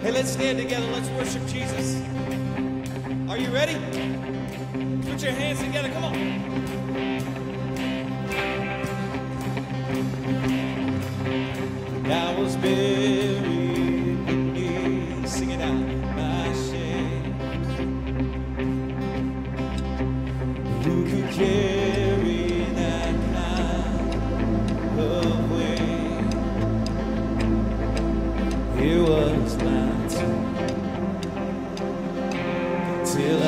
Hey, let's stand together. Let's worship Jesus. Are you ready? Put your hands together. Come on. I was buried beneath, sing it out, my shame. Who could carry that kind of weight? It was my time till I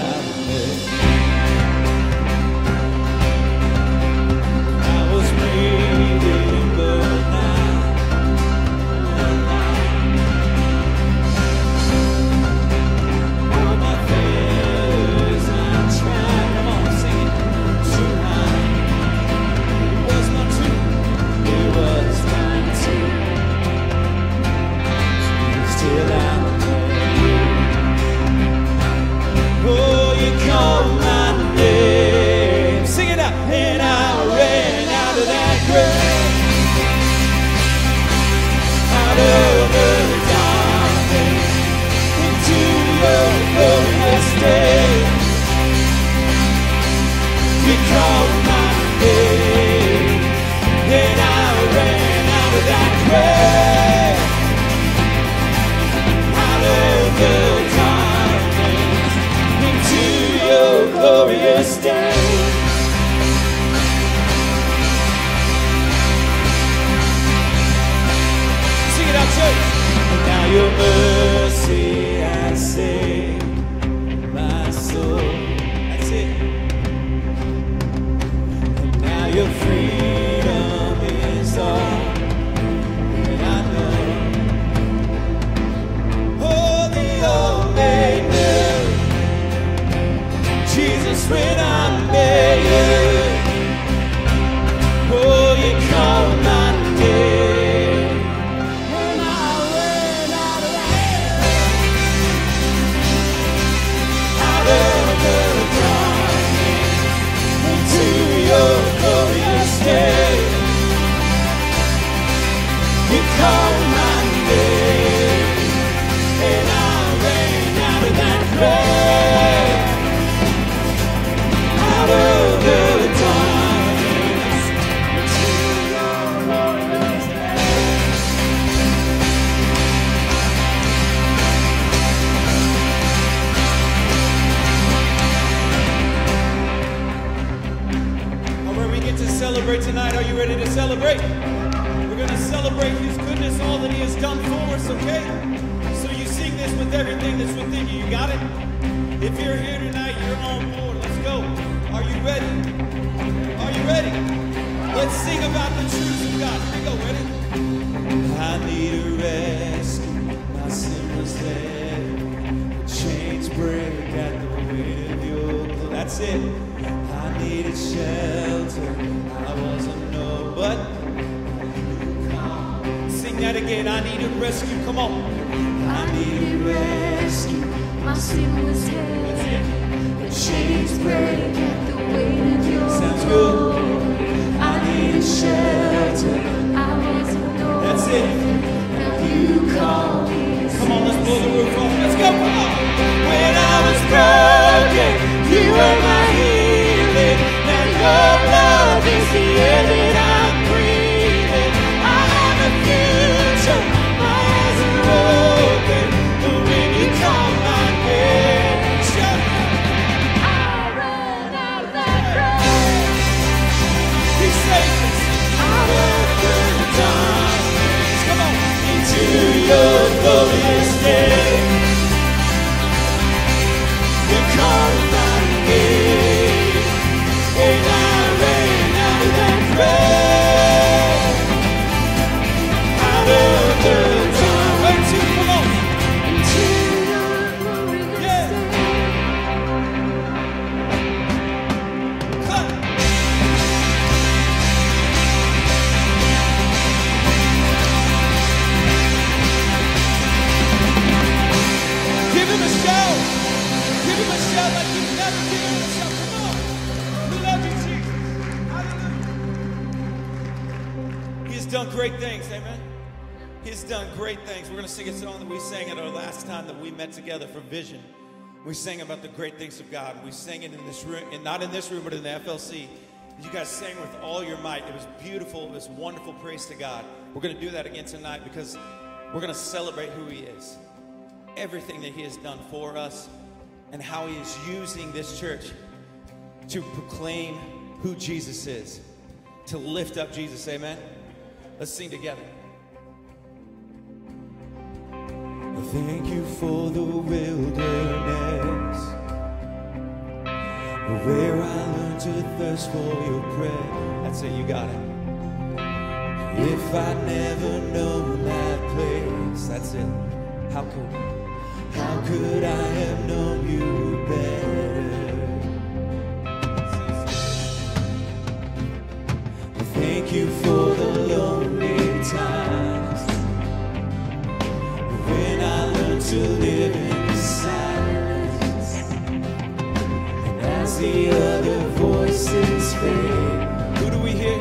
met. I was breathing, but now all my fears I tried. Come on, sing it. To hide. It was my tomb. It was my tomb. Till I met you. Oh, you called my name. Sing it out. And I ran out of that grave. Out of the darkness into your glorious day. You called my name, and I ran out of that grave. Out of the darkness into your glorious day. Sing it out, church. And now your mercy has saved my soul. That's it. And now your freedom is all that I know. Oh, the old made new. Jesus, when I met you. Oh, you called my name. And I ran out of that. Out of the darkness into your glorious day. You called my name, and I ran out of that grave. Out of the darkness into your glorious day. All right, we get to celebrate tonight. Are you ready to celebrate? We're going to celebrate His goodness, all that He has done for us, okay? So you sing this with everything that's within you. You got it? If you're here tonight, you're on board. Let's go. Are you ready? Are you ready? Let's sing about the truths of God. Here we go. Ready? I need a rescue. My sin was there. Chains break at the weight of your glory. That's it. I needed shelter. I wasn't nobody. Sing that again. I need a rescue. Come on. I need a rescue. My sin was heavy. The chains break at the weight of your Sounds good. glory. I need a shelter. I wasn't known. That's it. Now you call me. Come on, let's blow the roof off. Let's go. Come on. When I was broken, you were my healing. And your love is the air that I'm breathing. I have a future. My eyes are open. But when you call my name, shout it. I ran out of that grave. He saved us. Out of the darkness Come on. into your glorious day. You called my name, and I ran out of that grave. Out of the dark. One, two, come on. into your glorious Yeah. day. Cut. Give him a shout. Give him a shout like you've never given him a shout. Come on. We love you, Jesus. Hallelujah. He has done great things, amen. He has done great things. We're going to sing a song that we sang at our last time that we met together for Vision. We sang about the great things of God. We sang it in this room, and not in this room, but in the FLC. You guys sang with all your might. It was beautiful. It was wonderful. Praise to God. We're going to do that again tonight because we're going to celebrate who He is, everything that He has done for us, and how He is using this church to proclaim who Jesus is, to lift up Jesus. Amen. Let's sing together. Thank you for the wilderness, where I learned to thirst for your bread. That's it, you got it. If I'd never known that place, that's it. How could I have known you better? Thank you for the lonely times when I learned to live in silence, and as the other voices fade, who do we hear?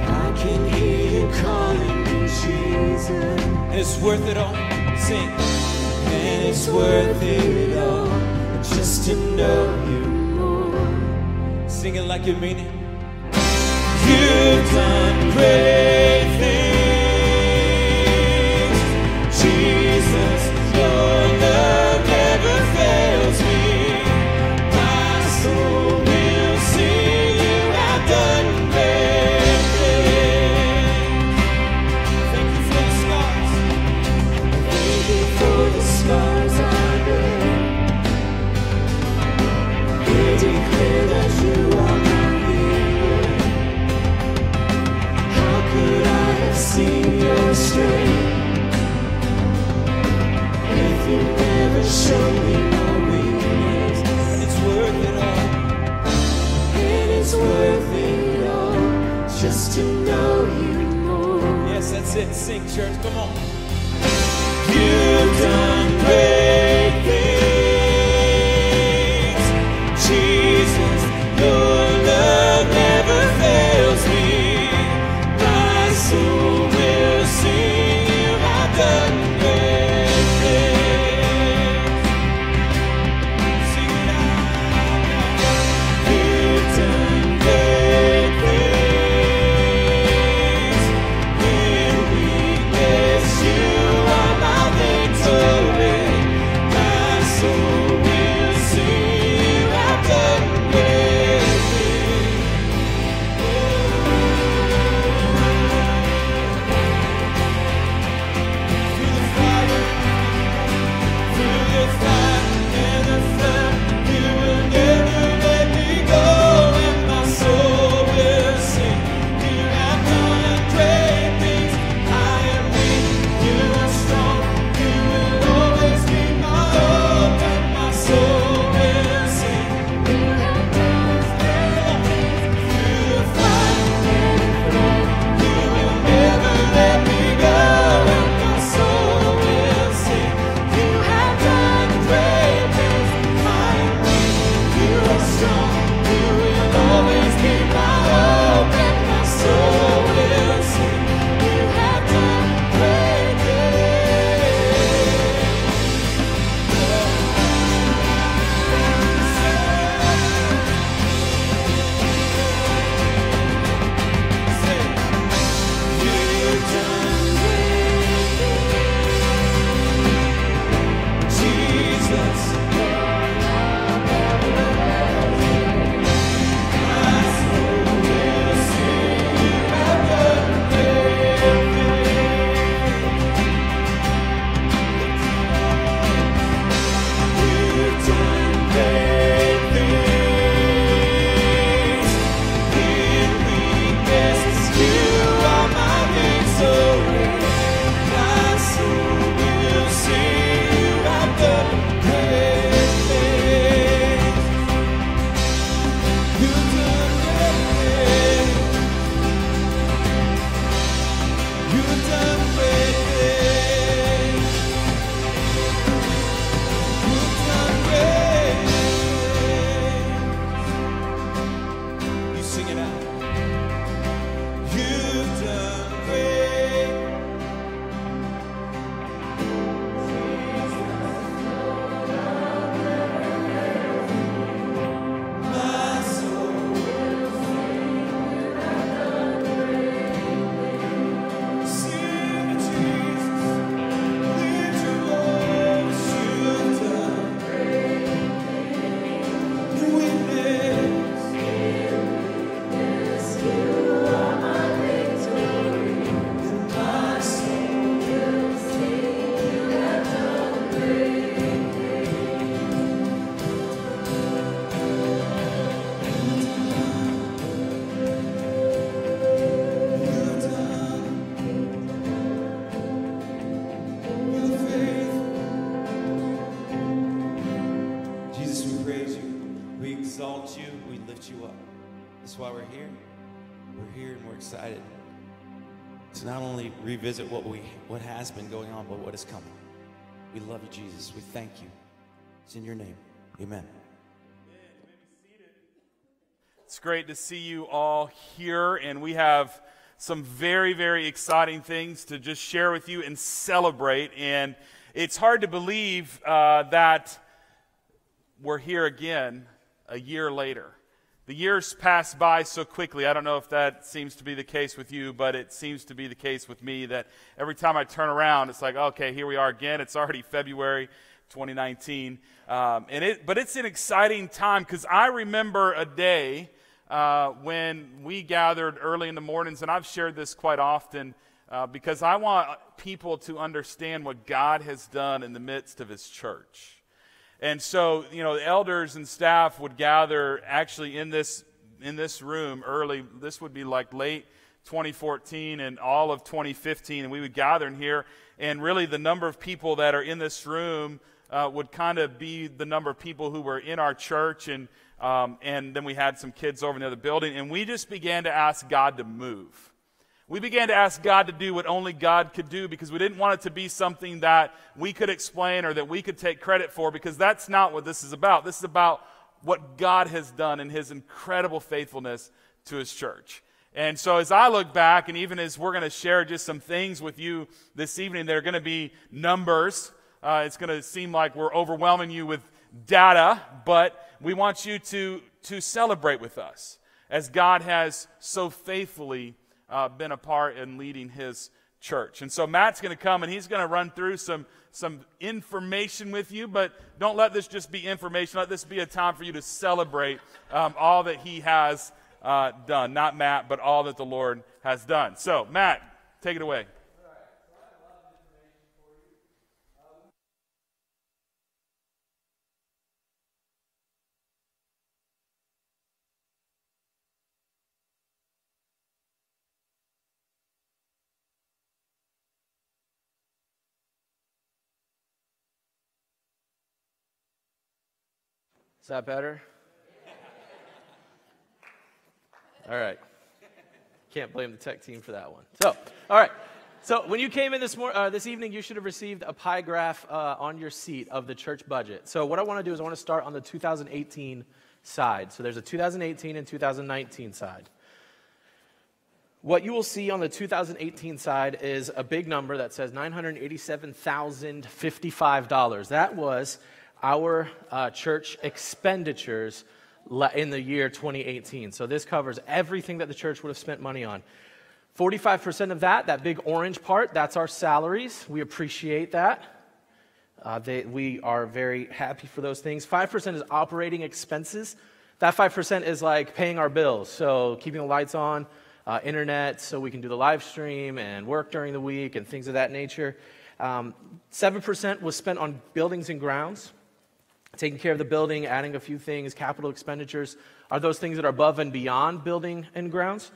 I can hear you calling me Jesus. And it's worth it all. Sing. And it's worth it all just to know you more. Sing it like you mean it. You've done great things, Jesus. Your love never fails me. My soul will sing. You have done great things. Thank you for the scars. Thank you for the scars I bear. They declare that you are my healer. How could I have seen your strength if you never showed me my weakness? And it's worth it all. And it's worth it all just to know you more. Yes, that's it. Sing, church. Come on. You've done great things, Jesus. Your love never fails me. My soul will sing. You have done great things. Sing it out. You've done great things. In weakness, you and we're excited to not only revisit what has been going on, but what is coming. We love you, Jesus. We thank you. It's in your name. Amen. It's great to see you all here, and we have some very, very exciting things to just share with you and celebrate. And it's hard to believe that we're here again a year later. The years pass by so quickly. I don't know if that seems to be the case with you, but it seems to be the case with me that every time I turn around, it's like, okay, here we are again. It's already February 2019. But it's an exciting time because I remember a day when we gathered early in the mornings, and I've shared this quite often because I want people to understand what God has done in the midst of His church. And so, the elders and staff would gather actually in this room early. This would be like late 2014 and all of 2015, and we would gather in here. And really the number of people that are in this room would kind of be the number of people who were in our church. And then we had some kids over in the other building. And we just began to ask God to move. We began to ask God to do what only God could do because we didn't want it to be something that we could explain or that we could take credit for, because that's not what this is about. This is about what God has done in His incredible faithfulness to His church. And so as I look back, and even as we're going to share just some things with you this evening, they're going to be numbers. It's going to seem like we're overwhelming you with data, but we want you to celebrate with us as God has so faithfully been a part in leading His church. And so Matt's going to come and he's going to run through some information with you, but don't let this just be information. Let this be a time for you to celebrate all that he has done. Not Matt, but all that the Lord has done. So Matt, take it away. Is that better? All right. Can't blame the tech team for that one. So, all right. So when you came in this evening, you should have received a pie graph on your seat of the church budget. So what I want to do is I want to start on the 2018 side. So there's a 2018 and 2019 side. What you will see on the 2018 side is a big number that says $987,055. That was our church expenditures in the year 2018. So this covers everything that the church would have spent money on. 45% of that big orange part, that's our salaries. We appreciate that. We are very happy for those things. 5% is operating expenses. That 5% is like paying our bills. So keeping the lights on, internet, so we can do the live stream and work during the week and things of that nature. 7% was spent on buildings and grounds. Taking care of the building, adding a few things, capital expenditures are those things that are above and beyond building and grounds.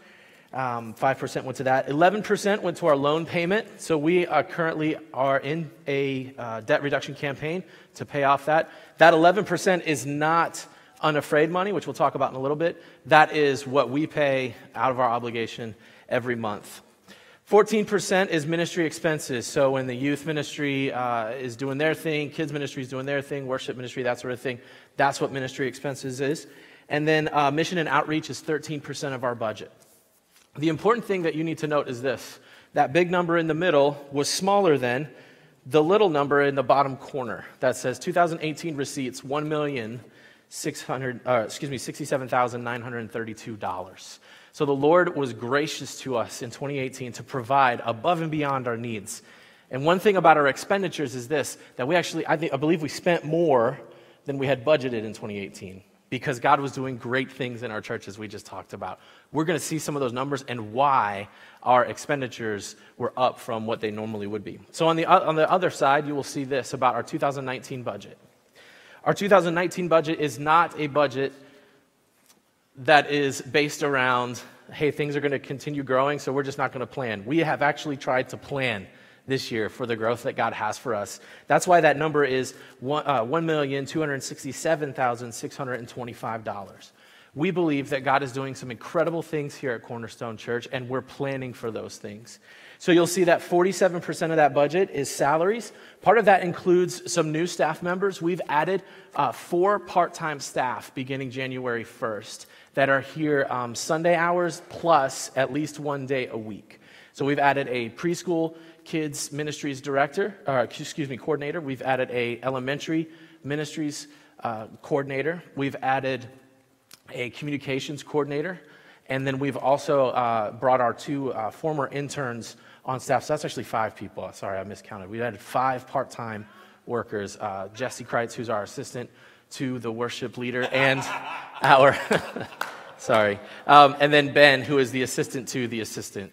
5% went to that. 11% went to our loan payment. So we currently are in a debt reduction campaign to pay off that. That 11% is not unafraid money, which we'll talk about in a little bit. That is what we pay out of our obligation every month. 14% is ministry expenses. So when the youth ministry is doing their thing, kids ministry is doing their thing, worship ministry, that sort of thing, that's what ministry expenses is. And then mission and outreach is 13% of our budget. The important thing that you need to note is this. That big number in the middle was smaller than the little number in the bottom corner that says 2018 receipts $67,932. So the Lord was gracious to us in 2018 to provide above and beyond our needs. And one thing about our expenditures is this, that we actually, I believe we spent more than we had budgeted in 2018 because God was doing great things in our church, as we just talked about. We're going to see some of those numbers and why our expenditures were up from what they normally would be. So on the other side, you will see this about our 2019 budget. Our 2019 budget is not a budget that is based around, hey, things are going to continue growing, so we're just not going to plan. We have actually tried to plan this year for the growth that God has for us. That's why that number is $1,267,625. We believe that God is doing some incredible things here at Cornerstone Church, and we're planning for those things. So you'll see that 47% of that budget is salaries. Part of that includes some new staff members. We've added 4 part-time staff beginning January 1st that are here Sunday hours plus at least 1 day a week. So we've added a preschool kids ministries coordinator. We've added a elementary ministries coordinator. We've added a communications coordinator, and then we've also brought our 2 former interns on staff. So that's actually 5 people. Sorry, I miscounted. We added 5 part-time workers. Jesse Kreitz, who's our assistant to the worship leader, and our, sorry, and then Ben, who is the assistant to the assistant,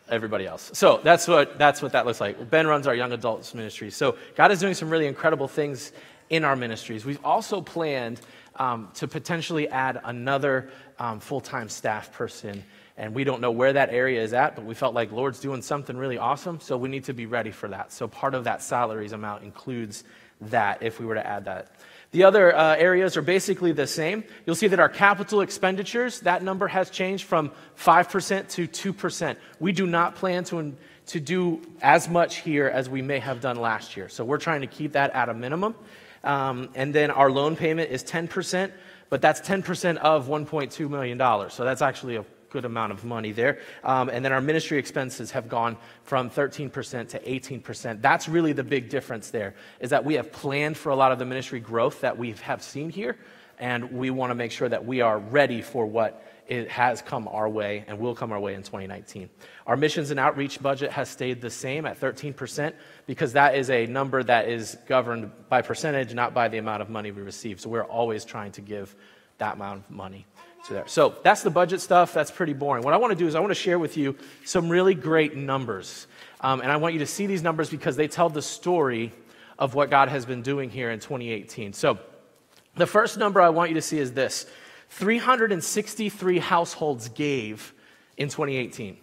everybody else. So that's what that looks like. Ben runs our young adults ministry. So God is doing some really incredible things in our ministries. We've also planned to potentially add another full-time staff person, and we don't know where that area is at, but we felt like Lord's doing something really awesome, so we need to be ready for that. So part of that salaries amount includes that if we were to add that. The other areas are basically the same. You'll see that our capital expenditures, that number has changed from 5% to 2%. We do not plan to do as much here as we may have done last year, so we're trying to keep that at a minimum. And then our loan payment is 10%, but that's 10% of $1.2 million. So that's actually a good amount of money there. And then our ministry expenses have gone from 13% to 18%. That's really the big difference there, is that we have planned for a lot of the ministry growth that we have seen here, and we want to make sure that we are ready for what it has come our way and will come our way in 2019. Our missions and outreach budget has stayed the same at 13% because that is a number that is governed by percentage, not by the amount of money we receive. So we're always trying to give that amount of money to there. So that's the budget stuff. That's pretty boring. What I want to do is I want to share with you some really great numbers. And I want you to see these numbers because they tell the story of what God has been doing here in 2018. So the first number I want you to see is this. 363 households gave in 2018.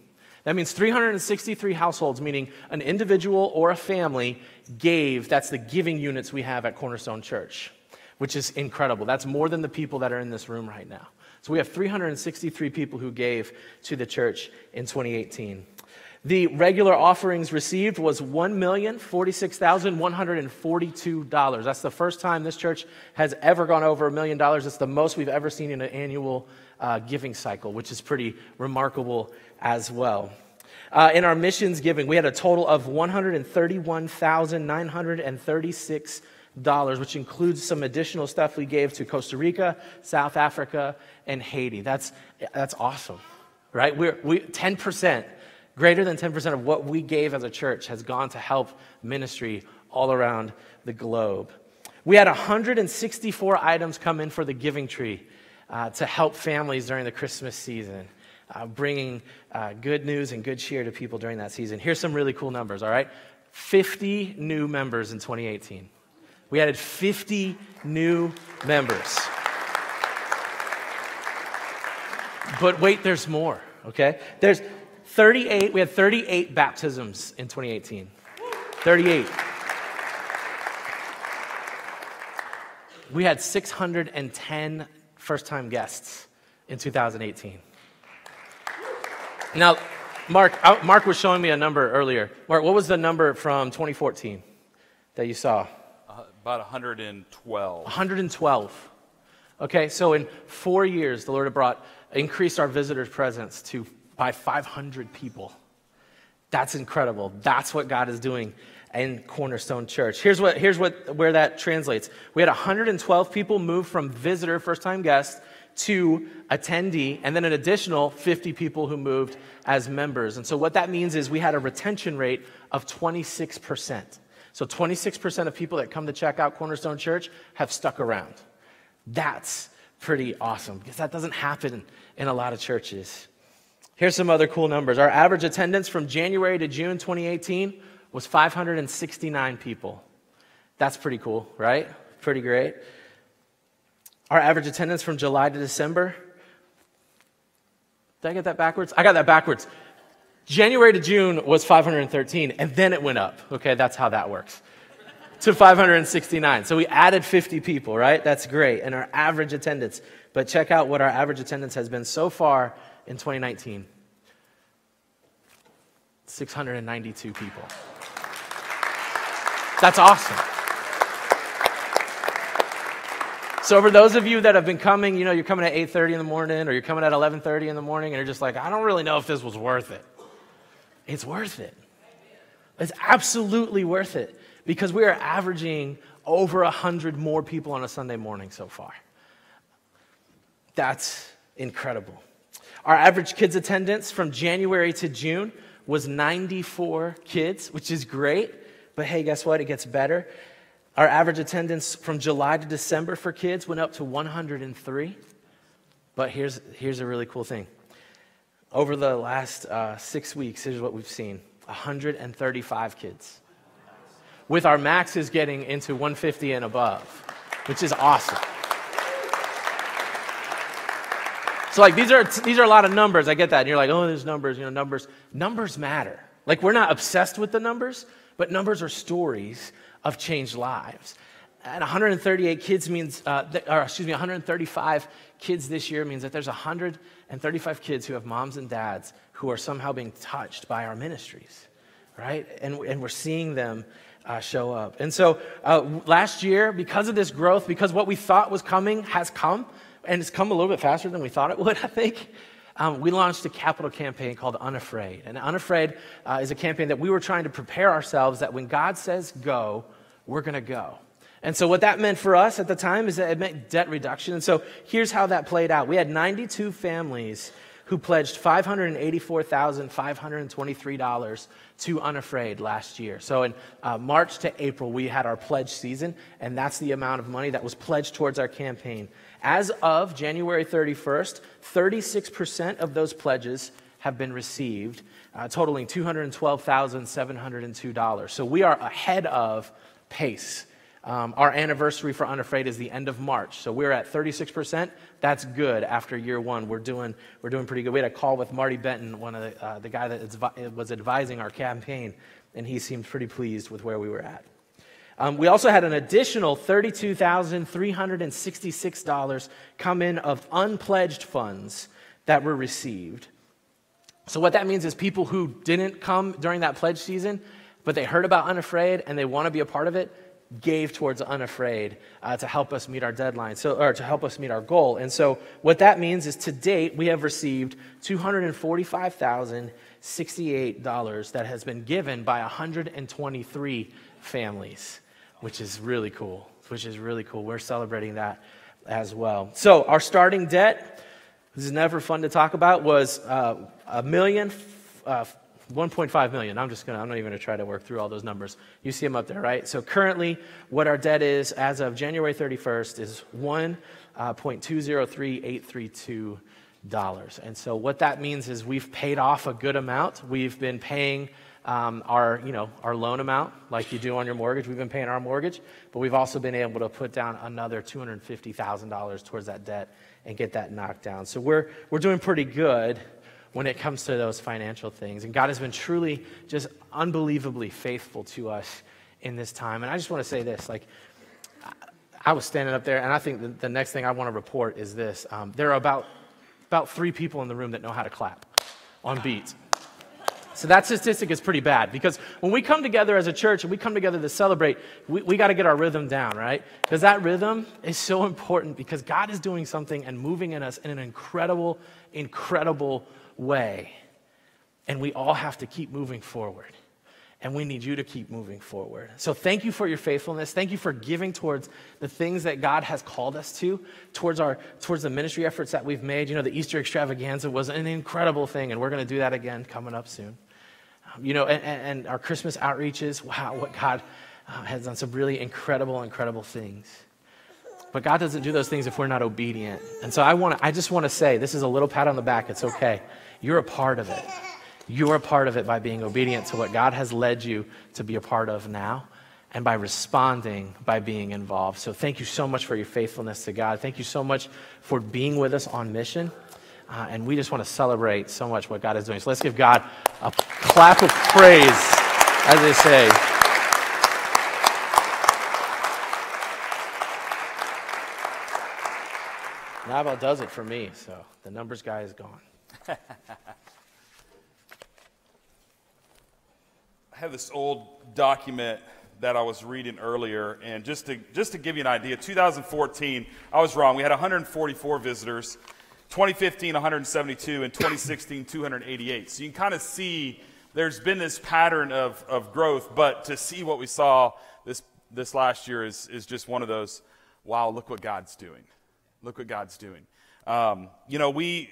That means 363 households, meaning an individual or a family gave. That's the giving units we have at Cornerstone Church, which is incredible. That's more than the people that are in this room right now. So we have 363 people who gave to the church in 2018. The regular offerings received was $1,046,142. That's the first time this church has ever gone over $1 million. It's the most we've ever seen in an annual giving cycle, which is pretty remarkable as well. In our missions giving, we had a total of $131,936, which includes some additional stuff we gave to Costa Rica, South Africa, and Haiti. That's awesome, right? We 10%. Greater than 10% of what we gave as a church has gone to help ministry all around the globe. We had 164 items come in for the giving tree to help families during the Christmas season, bringing good news and good cheer to people during that season. Here's some really cool numbers, all right? 50 new members in 2018. We added 50 new members. But wait, there's more, okay? We had 38 baptisms in 2018. 38. We had 610 first-time guests in 2018. Now, Mark was showing me a number earlier. Mark, what was the number from 2014 that you saw? About 112. 112. Okay, so in 4 years, the Lord had increased our visitors' presence by 500 people. That's incredible. That's what God is doing in Cornerstone Church. Here's where that translates. We had 112 people move from visitor, first-time guest, to attendee, and then an additional 50 people who moved as members. And so what that means is we had a retention rate of 26%. So 26% of people that come to check out Cornerstone Church have stuck around. That's pretty awesome because that doesn't happen in a lot of churches. Here's some other cool numbers. Our average attendance from January to June 2018 was 569 people. That's pretty cool, right? Pretty great. Our average attendance from July to December. Did I get that backwards? I got that backwards. January to June was 513, and then it went up. Okay, that's how that works. To 569. So we added 50 people, right? That's great. And our average attendance But check out what our average attendance has been so far in 2019. 692 people. That's awesome. So for those of you that have been coming, you're coming at 8:30 in the morning or you're coming at 11:30 in the morning and you're just like, I don't really know if this was worth it. It's worth it. It's absolutely worth it because we are averaging over 100 more people on a Sunday morning so far. That's incredible. Our average kids attendance from January to June was 94 kids, which is great. But hey, guess what? It gets better. Our average attendance from July to December for kids went up to 103. But here's a really cool thing. Over the last 6 weeks, here's what we've seen. 135 kids. With our maxes getting into 150 and above, which is awesome. So like these are a lot of numbers. I get that. And you're like, oh, there's numbers, numbers matter. Like we're not obsessed with the numbers, but numbers are stories of changed lives. And 138 kids means, 135 kids this year means that there's 135 kids who have moms and dads who are somehow being touched by our ministries, right? And we're seeing them show up. And so last year, because of this growth, because what we thought was coming has come, and it's come a little bit faster than we thought it would, I think. We launched a capital campaign called Unafraid. And Unafraid is a campaign that we were trying to prepare ourselves that when God says go, we're going to go. And so what that meant for us at the time is that it meant debt reduction. And so here's how that played out. We had 92 families who pledged $584,523 to Unafraid last year. So in March to April, we had our pledge season, and that's the amount of money that was pledged towards our campaign. As of January 31st, 36% of those pledges have been received, totaling $212,702. So we are ahead of pace. Our anniversary for Unafraid is the end of March. So we're at 36%. That's good after year one. We're doing pretty good. We had a call with Marty Benton, one of the guy that was advising our campaign, and he seemed pretty pleased with where we were at. We also had an additional $32,366 come in of unpledged funds that were received. So what that means is people who didn't come during that pledge season, but they heard about Unafraid and they want to be a part of it, gave towards Unafraid to help us meet our deadline, or to help us meet our goal. And so what that means is to date, we have received $245,068 that has been given by 123 families, which is really cool. We're celebrating that as well. So our starting debt, this is never fun to talk about, was $1.5 million. I'm not even going to try to work through all those numbers. You see them up there, right? So currently, what our debt is as of January 31st is $1.203832. And so what that means is we've paid off a good amount. We've been paying our loan amount, like you do on your mortgage. We've been paying our mortgage, but we've also been able to put down another $250,000 towards that debt and get that knocked down. So we're doing pretty good when it comes to those financial things. And God has been truly just unbelievably faithful to us in this time. And I just want to say this, I was standing up there, and I think the next thing I want to report is this. There are about 3 people in the room that know how to clap on beat. So that statistic is pretty bad, because when we come together as a church and we come together to celebrate, we got to get our rhythm down, right? Because that rhythm is so important, because God is doing something and moving in us in an incredible, incredible way. And we all have to keep moving forward. And we need you to keep moving forward. So thank you for your faithfulness. Thank you for giving towards the things that God has called us to, towards the ministry efforts that we've made. The Easter extravaganza was an incredible thing, and we're going to do that again coming up soon. And our Christmas outreaches, wow, what God has done, some really incredible, incredible things. But God doesn't do those things if we're not obedient. And so I just want to say, this is a little pat on the back. It's okay. You're a part of it. You're a part of it by being obedient to what God has led you to be a part of now, and by responding, by being involved. So thank you so much for your faithfulness to God. Thank you so much for being with us on mission. And we just want to celebrate so much what God is doing. So let's give God a clap of praise, as they say. Naval does it for me, so the numbers guy is gone. I have this old document that I was reading earlier, and just to give you an idea, 2014, I was wrong. We had 144 visitors. 2015, 172, and 2016, 288. So you can kind of see there's been this pattern of growth, but to see what we saw this last year is just one of those, wow, look what God's doing. Look what God's doing. We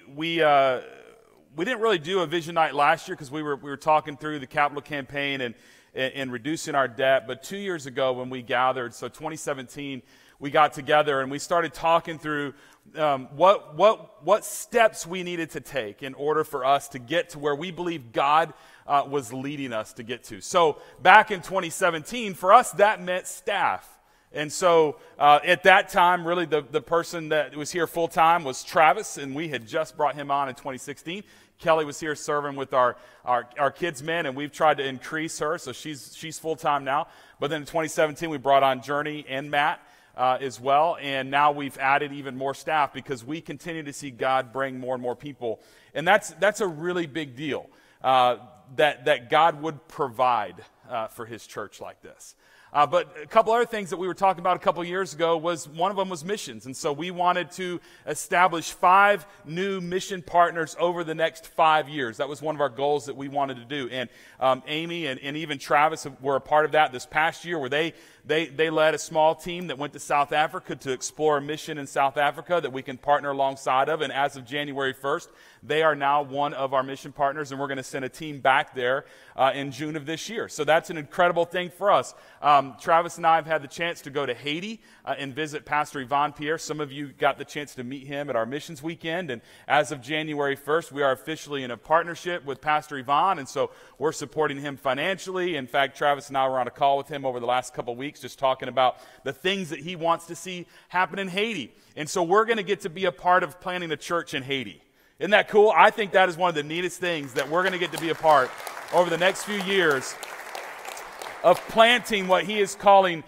didn't really do a vision night last year because we were talking through the capital campaign and reducing our debt. But 2 years ago when we gathered, so 2017, we got together and we started talking through what steps we needed to take in order for us to get to where we believe God was leading us to get to. So back in 2017, for us, that meant staff. And so at that time, really the person that was here full time was Travis, and we had just brought him on in 2016. Kelly was here serving with our kids' men, and we've tried to increase her, so she's full time now. But then in 2017, we brought on Journey and Matt as well, and now we've added even more staff because we continue to see God bring more and more people. And that's a really big deal, that God would provide for his church like this. But a couple other things that we were talking about a couple years ago was one of them was missions. And so we wanted to establish 5 new mission partners over the next 5 years. That was one of our goals that we wanted to do. And Amy and even Travis were a part of that this past year, where they led a small team that went to South Africa to explore a mission in South Africa that we can partner alongside of. And as of January 1st, they are now one of our mission partners, and we're going to send a team back there in June of this year. So that's an incredible thing for us. Travis and I have had the chance to go to Haiti and visit Pastor Yvonne Pierre. Some of you got the chance to meet him at our missions weekend. And as of January 1st, we are officially in a partnership with Pastor Yvonne, and so we're supporting him financially. In fact, Travis and I were on a call with him over the last couple of weeks just talking about the things that he wants to see happen in Haiti. And so we're going to get to be a part of planting a church in Haiti. Isn't that cool? I think that is one of the neatest things that we're going to get to be a part over the next few years of planting what he is calling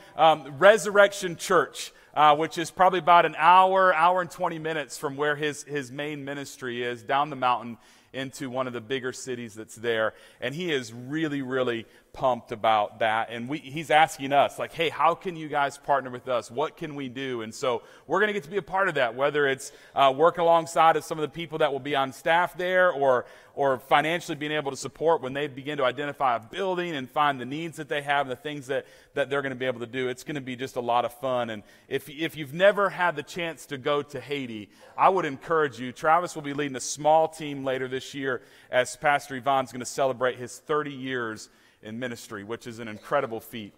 Resurrection Church, which is probably about an hour and 20 minutes from where his main ministry is, down the mountain into one of the bigger cities that's there. And he is really, really pumped about that. And he's asking us, like, hey, how can you guys partner with us? What can we do? And so we're going to get to be a part of that, whether it's working alongside of some of the people that will be on staff there, or financially being able to support when they begin to identify a building and find the needs that they have and the things that they're going to be able to do. It's going to be just a lot of fun. And if you've never had the chance to go to Haiti, I would encourage you. Travis will be leading a small team later this year as Pastor Yvonne's going to celebrate his 30 years in ministry, which is an incredible feat,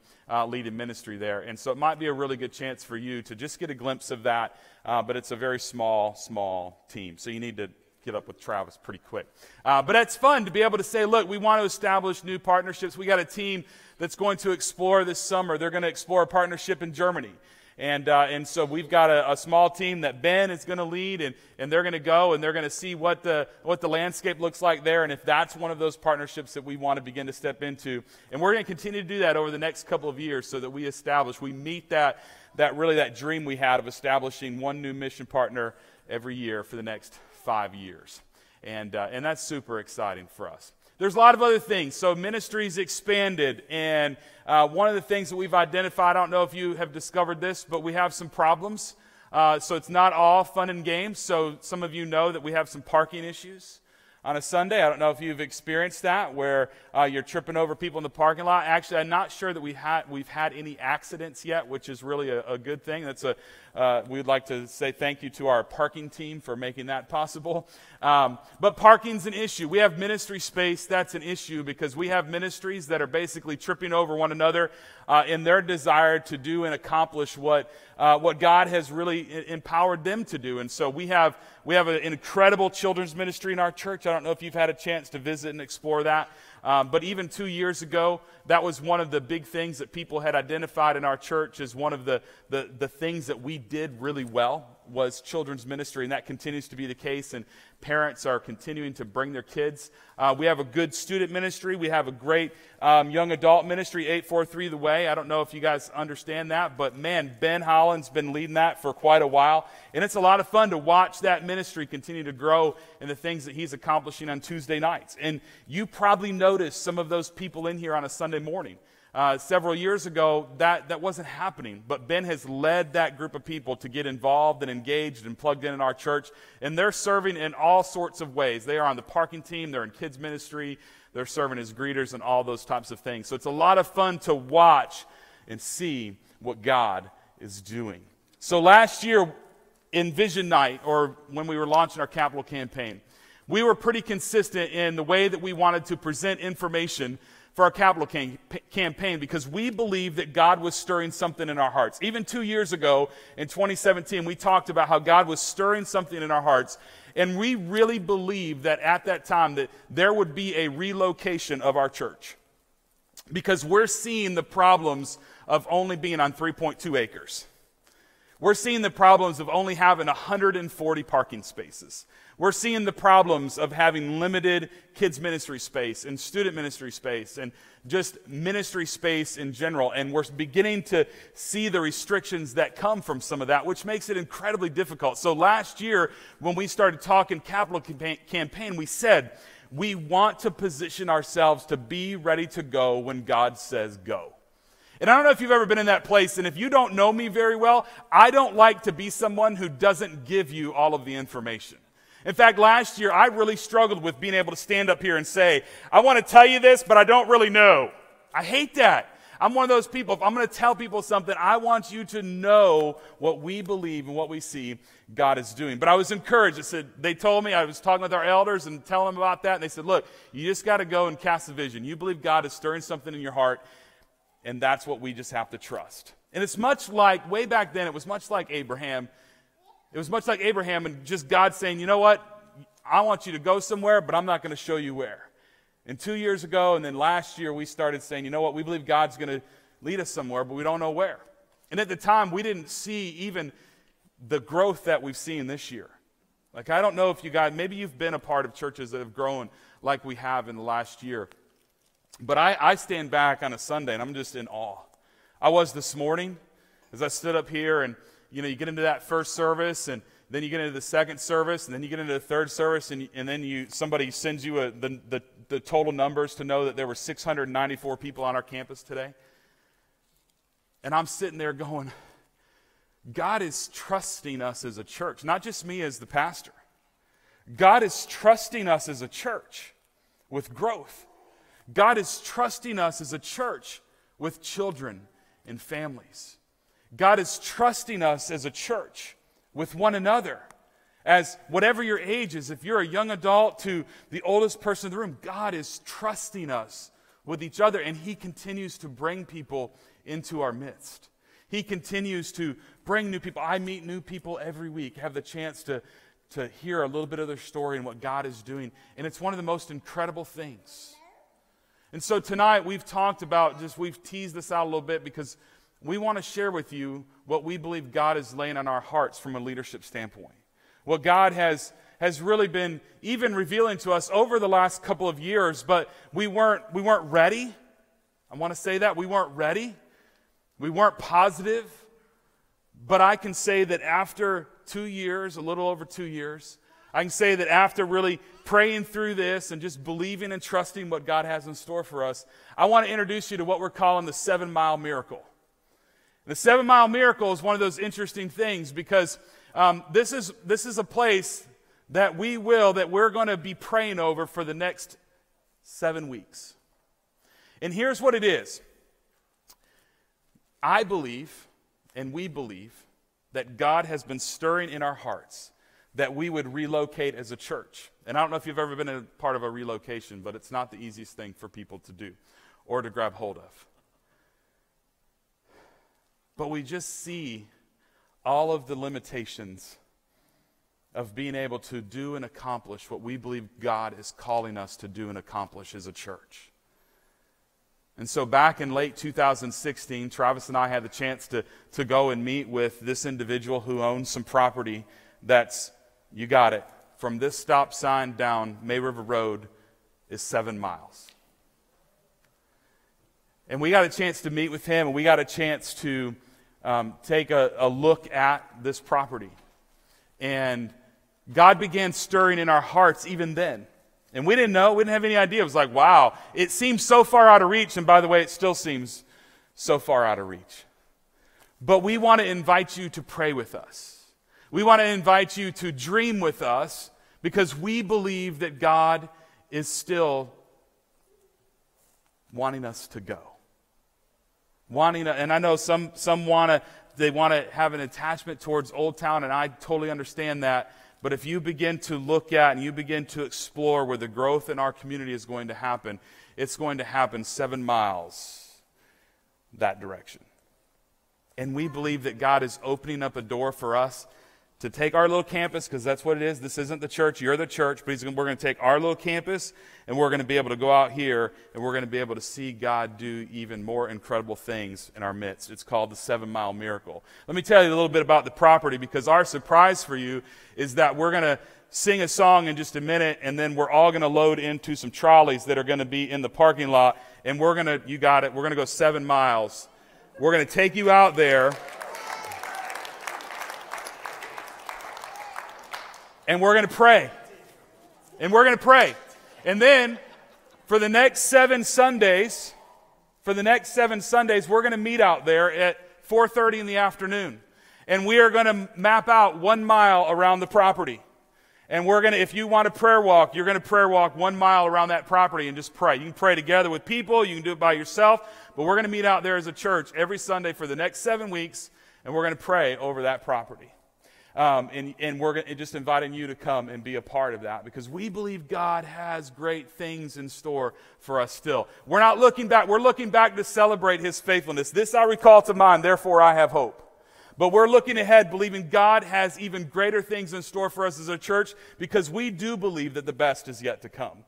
leading ministry there. And so it might be a really good chance for you to just get a glimpse of that, but it's a very small team. So you need to get up with Travis pretty quick. But it's fun to be able to say, look, we want to establish new partnerships. We got a team that's going to explore this summer. They're going to explore a partnership in Germany. And so we've got a small team that Ben is going to lead, and they're going to go and they're going to see what the landscape looks like there, and if that's one of those partnerships that we want to begin to step into. And we're going to continue to do that over the next couple of years so that we meet that dream we had of establishing one new mission partner every year for the next 5 years. And that's super exciting for us. There's a lot of other things. So ministry's expanded, and one of the things that we've identified, I don't know if you have discovered this, but we have some problems. So it's not all fun and games. So some of you know that we have some parking issues on a Sunday. I don't know if you've experienced that, where you're tripping over people in the parking lot. Actually, I'm not sure that we've had any accidents yet, which is really a good thing. We'd like to say thank you to our parking team for making that possible. But parking's an issue. We have ministry space. That's an issue because we have ministries that are basically tripping over one another in their desire to do and accomplish what God has really empowered them to do. And so we have an incredible children's ministry in our church. I don't know if you've had a chance to visit and explore that. But even 2 years ago, that was one of the big things that people had identified in our church as one of the things that we did really well was children's ministry, and that continues to be the case, and parents are continuing to bring their kids. We have a good student ministry. We have a great young adult ministry, 843 The Way. I don't know if you guys understand that, but man, Ben Holland's been leading that for quite a while, and it's a lot of fun to watch that ministry continue to grow in the things that he's accomplishing on Tuesday nights. And you probably noticed some of those people in here on a Sunday morning. Several years ago, that wasn't happening, but Ben has led that group of people to get involved and engaged and plugged in our church, and they're serving in all sorts of ways. They are on the parking team, they're in kids ministry, they're serving as greeters and all those types of things. So it's a lot of fun to watch and see what God is doing. So last year in Vision Night, or when we were launching our capital campaign, we were pretty consistent in the way that we wanted to present information for our capital campaign, because we believe that God was stirring something in our hearts. Even 2 years ago, in 2017, we talked about how God was stirring something in our hearts, and we really believed that at that time that there would be a relocation of our church, because we're seeing the problems of only being on 3.2 acres. We're seeing the problems of only having 140 parking spaces. We're seeing the problems of having limited kids ministry space and student ministry space and just ministry space in general. And we're beginning to see the restrictions that come from some of that, which makes it incredibly difficult. So last year, when we started talking capital campaign, we said we want to position ourselves to be ready to go when God says go. And I don't know if you've ever been in that place, and if you don't know me very well, I don't like to be someone who doesn't give you all of the information. In fact, last year, I really struggled with being able to stand up here and say, I want to tell you this, but I don't really know. I hate that. I'm one of those people. If I'm going to tell people something, I want you to know what we believe and what we see God is doing. But I was encouraged. They told me, I was talking with our elders and telling them about that, and they said, look, you just got to go and cast a vision. You believe God is stirring something in your heart, and that's what we just have to trust. And it's much like, way back then, it was much like Abraham. It was much like Abraham and just God saying, you know what? I want you to go somewhere, but I'm not going to show you where. And 2 years ago, and then last year, we started saying, you know what? We believe God's going to lead us somewhere, but we don't know where. And at the time, we didn't see even the growth that we've seen this year. Like, I don't know if you guys, maybe you've been a part of churches that have grown like we have in the last year. But I stand back on a Sunday, and I'm just in awe. I was this morning as I stood up here, and you know, you get into that first service, and then you get into the second service, and then you get into the third service, and then somebody sends you the total numbers to know that there were 694 people on our campus today. And I'm sitting there going, God is trusting us as a church, not just me as the pastor. God is trusting us as a church with growth. God is trusting us as a church with children and families. God is trusting us as a church with one another. As whatever your age is, if you're a young adult to the oldest person in the room, God is trusting us with each other, and He continues to bring people into our midst. He continues to bring new people. I meet new people every week, have the chance to hear a little bit of their story and what God is doing, and it's one of the most incredible things. And so tonight we've talked about, we've teased this out a little bit because we want to share with you what we believe God is laying on our hearts from a leadership standpoint. What God has really been even revealing to us over the last couple of years, but we weren't ready. I want to say that. We weren't ready. We weren't positive. But I can say that after 2 years, a little over 2 years, I can say that after really praying through this and just believing and trusting what God has in store for us, I want to introduce you to what we're calling the 7-mile miracle. The 7-mile miracle is one of those interesting things because this is a place that we're going to be praying over for the next 7 weeks. And here's what it is. I believe, and we believe, that God has been stirring in our hearts that we would relocate as a church. And I don't know if you've ever been a part of a relocation, but it's not the easiest thing for people to do or to grab hold of. But we just see all of the limitations of being able to do and accomplish what we believe God is calling us to do and accomplish as a church. And so back in late 2016, Travis and I had the chance to go and meet with this individual who owns some property that's, you got it, from this stop sign down May River Road is 7 miles. And we got a chance to meet with him, and we got a chance to take a look at this property. And God began stirring in our hearts even then. And we didn't know, we didn't have any idea. It was like, wow, it seems so far out of reach. And by the way, it still seems so far out of reach. But we want to invite you to pray with us. We want to invite you to dream with us, because we believe that God is still wanting us to go. And I know some want to have an attachment towards Old Town, and I totally understand that. But if you begin to look at and you begin to explore where the growth in our community is going to happen, it's going to happen 7 miles that direction. And we believe that God is opening up a door for us to take our little campus, because that's what it is. This isn't the church. You're the church. But we're going to take our little campus, and we're going to be able to go out here, and we're going to be able to see God do even more incredible things in our midst. It's called the 7 Mile Miracle. Let me tell you a little bit about the property, because our surprise for you is that we're going to sing a song in just a minute, and then we're all going to load into some trolleys that are going to be in the parking lot, and we're going to, you got it, we're going to go 7 miles. We're going to take you out there. And we're going to pray. And we're going to pray. And then, for the next 7 Sundays, we're going to meet out there at 4:30 in the afternoon. And we are going to map out 1 mile around the property. And we're going to, if you want a prayer walk, you're going to prayer walk 1 mile around that property and just pray. You can pray together with people. You can do it by yourself. But we're going to meet out there as a church every Sunday for the next 7 weeks. And we're going to pray over that property. And we're just inviting you to come and be a part of that, because we believe God has great things in store for us still. We're not looking back. We're looking back to celebrate His faithfulness. This I recall to mind, therefore I have hope. But we're looking ahead, believing God has even greater things in store for us as a church, because we do believe that the best is yet to come.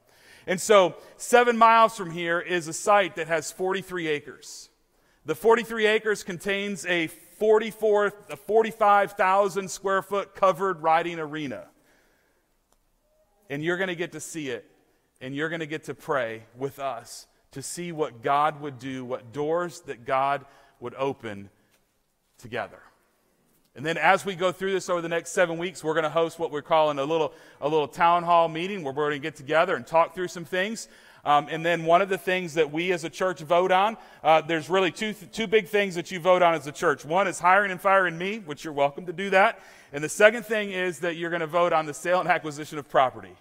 And so 7 miles from here is a site that has 43 acres. The 43 acres contains a 45,000 square foot covered riding arena. And you're going to get to see it. And you're going to get to pray with us to see what God would do, what doors that God would open together. And then as we go through this over the next 7 weeks, we're going to host what we're calling a little town hall meeting, where we're going to get together and talk through some things. And then one of the things that we as a church vote on, there's really two big things that you vote on as a church. One is hiring and firing me, which you're welcome to do that. And the second thing is that you're going to vote on the sale and acquisition of property.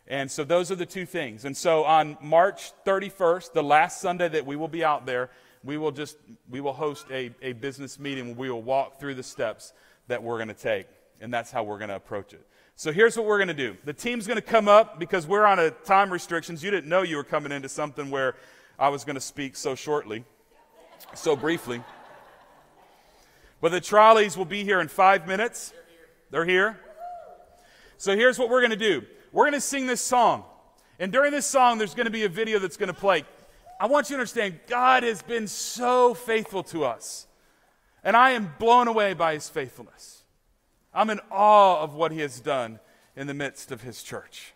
And so those are the two things. And so on March 31st, the last Sunday that we will be out there, we will host a business meeting where we will walk through the steps that we're going to take. And that's how we're going to approach it. So here's what we're going to do. The team's going to come up, because we're on a time restrictions. You didn't know you were coming into something where I was going to speak so shortly, so briefly. But the trolleys will be here in 5 minutes. They're here. So here's what we're going to do. We're going to sing this song. And during this song, there's going to be a video that's going to play. I want you to understand, God has been so faithful to us. And I am blown away by His faithfulness. I'm in awe of what He has done in the midst of His church.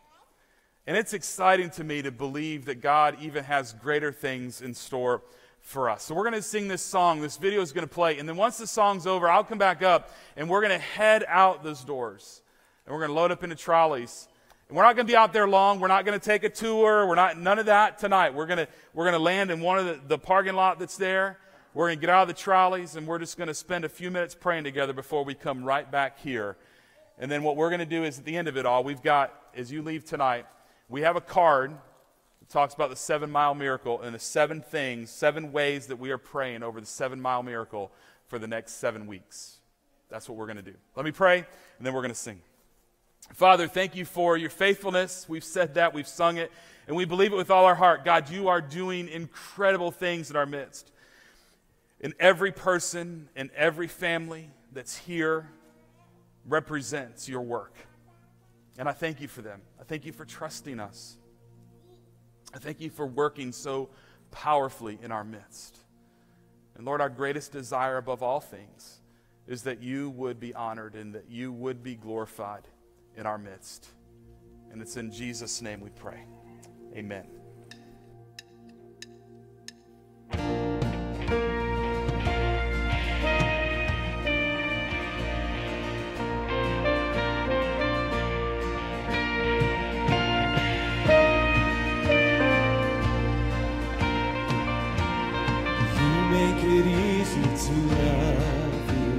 And it's exciting to me to believe that God even has greater things in store for us. So we're going to sing this song. This video is going to play. And then once the song's over, I'll come back up, and we're going to head out those doors. And we're going to load up into trolleys. And we're not going to be out there long. We're not going to take a tour. None of that tonight. We're going to land in one of the parking lot that's there. We're going to get out of the trolleys, and we're just going to spend a few minutes praying together before we come right back here. And then what we're going to do is, at the end of it all, we've got, as you leave tonight, we have a card that talks about the 7 Mile Miracle and the 7 ways that we are praying over the 7 Mile Miracle for the next 7 weeks. That's what we're going to do. Let me pray, and then we're going to sing. Father, thank you for your faithfulness. We've said that, we've sung it, and we believe it with all our heart. God, you are doing incredible things in our midst. And every person and every family that's here represents your work. And I thank you for them. I thank you for trusting us. I thank you for working so powerfully in our midst. And Lord, our greatest desire above all things is that you would be honored and that you would be glorified in our midst. And it's in Jesus' name we pray. Amen. It easy to love you.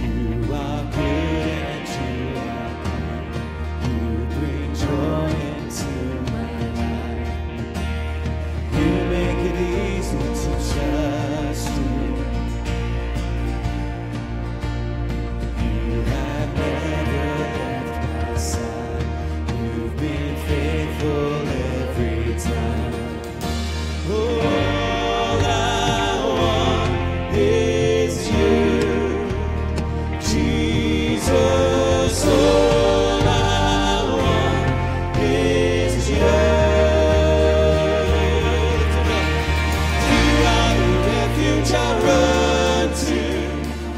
You are good and you are kind. You bring joy into my life. You make it easy to trust you. You have never left my side. You've been faithful every time. All I want is you, Jesus. All I want is you. You are the refuge I run to.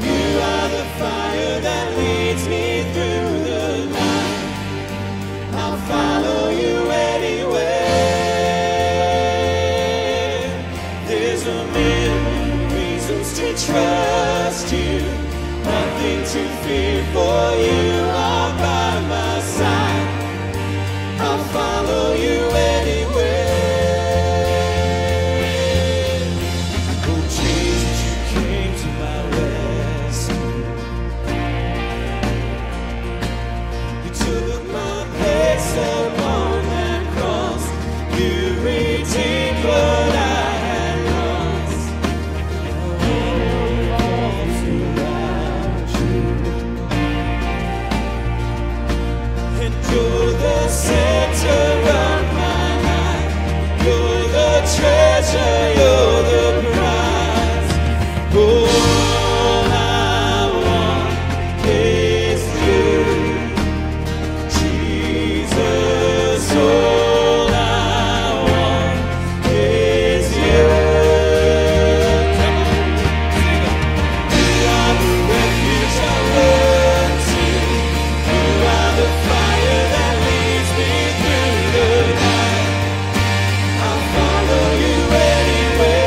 You are the fire that leads me through the night. I'll follow you anywhere. To trust you, nothing to fear, for you are by my side. I'll follow you anywhere. Oh Jesus, you came to my rescue. You took my place upon that cross. You redeemed what I center of my life. You're the treasure, you're the prize. All I want is you, Jesus. All I want is you. Come on, sing it. You are the refuge I run to. You are the fire that leads me through the night. I'll follow you anywhere.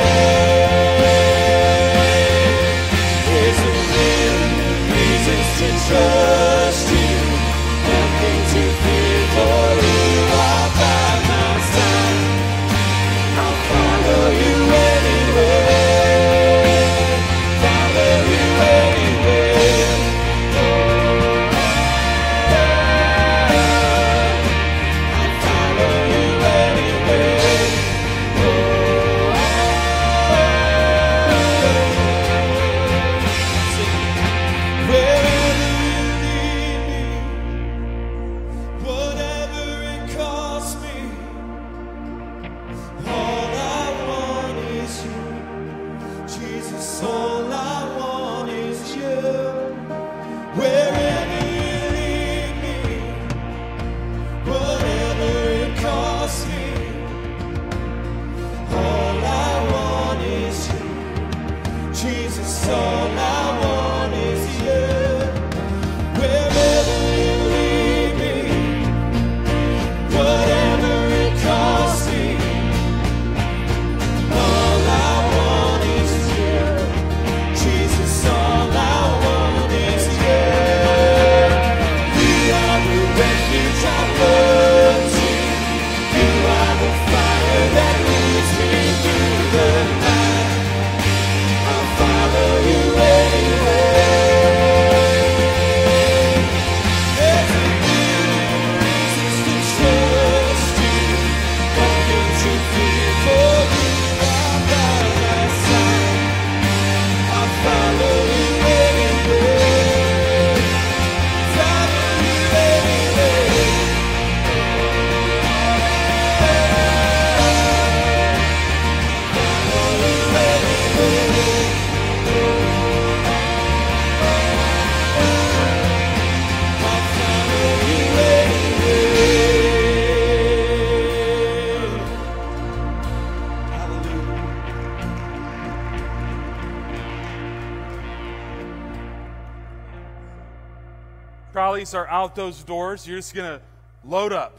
trolleys are out those doors. You're just going to load up.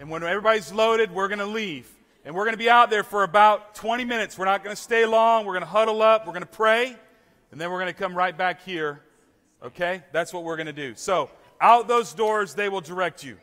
And when everybody's loaded, we're going to leave. And we're going to be out there for about 20 minutes. We're not going to stay long. We're going to huddle up. We're going to pray. And then we're going to come right back here. Okay? That's what we're going to do. So, out those doors, they will direct you.